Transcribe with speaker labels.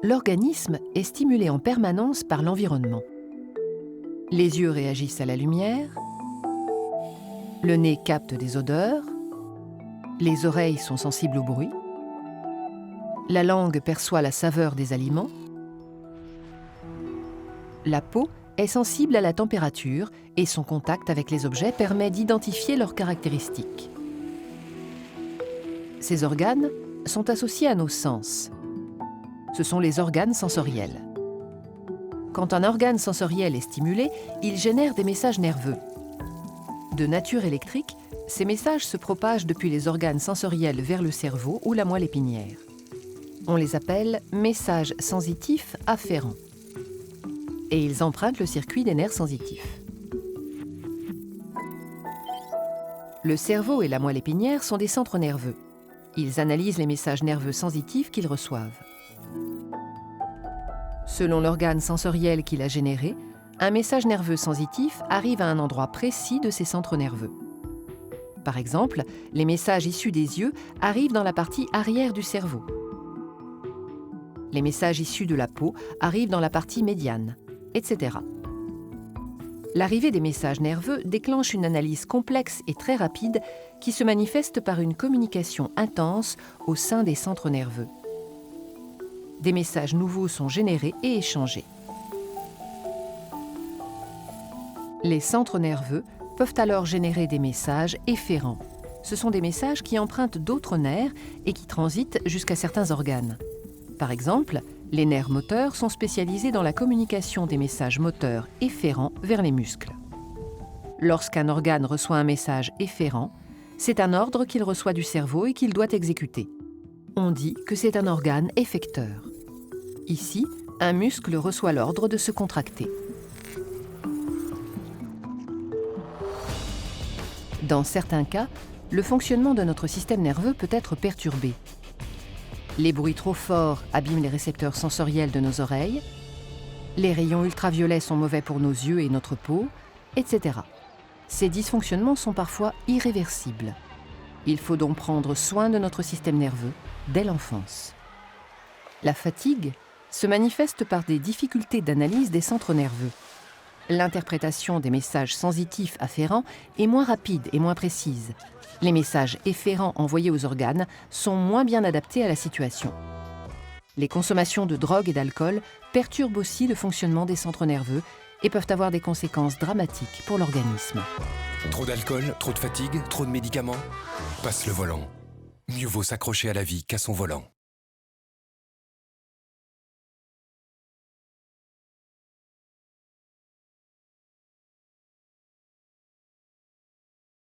Speaker 1: L'organisme est stimulé en permanence par l'environnement. Les yeux réagissent à la lumière, le nez capte des odeurs, les oreilles sont sensibles au bruit, la langue perçoit la saveur des aliments, la peau est sensible à la température et son contact avec les objets permet d'identifier leurs caractéristiques. Ces organes sont associés à nos sens. Ce sont les organes sensoriels. Quand un organe sensoriel est stimulé, il génère des messages nerveux. De nature électrique, ces messages se propagent depuis les organes sensoriels vers le cerveau ou la moelle épinière. On les appelle messages sensitifs afférents. Et ils empruntent le circuit des nerfs sensitifs. Le cerveau et la moelle épinière sont des centres nerveux. Ils analysent les messages nerveux sensitifs qu'ils reçoivent. Selon l'organe sensoriel qu'il a généré, un message nerveux sensitif arrive à un endroit précis de ces centres nerveux. Par exemple, les messages issus des yeux arrivent dans la partie arrière du cerveau. Les messages issus de la peau arrivent dans la partie médiane, etc. L'arrivée des messages nerveux déclenche une analyse complexe et très rapide qui se manifeste par une communication intense au sein des centres nerveux. Des messages nouveaux sont générés et échangés. Les centres nerveux peuvent alors générer des messages efférents. Ce sont des messages qui empruntent d'autres nerfs et qui transitent jusqu'à certains organes. Par exemple, les nerfs moteurs sont spécialisés dans la communication des messages moteurs efférents vers les muscles. Lorsqu'un organe reçoit un message efférent, c'est un ordre qu'il reçoit du cerveau et qu'il doit exécuter. On dit que c'est un organe effecteur. Ici, un muscle reçoit l'ordre de se contracter. Dans certains cas, le fonctionnement de notre système nerveux peut être perturbé. Les bruits trop forts abîment les récepteurs sensoriels de nos oreilles, les rayons ultraviolets sont mauvais pour nos yeux et notre peau, etc. Ces dysfonctionnements sont parfois irréversibles. Il faut donc prendre soin de notre système nerveux dès l'enfance. La fatigue se manifeste par des difficultés d'analyse des centres nerveux. L'interprétation des messages sensitifs afférents est moins rapide et moins précise. Les messages efférents envoyés aux organes sont moins bien adaptés à la situation. Les consommations de drogue et d'alcool perturbent aussi le fonctionnement des centres nerveux et peuvent avoir des conséquences dramatiques pour l'organisme.
Speaker 2: Trop d'alcool, trop de fatigue, trop de médicaments? Passe le volant. Mieux vaut s'accrocher à la vie qu'à son volant.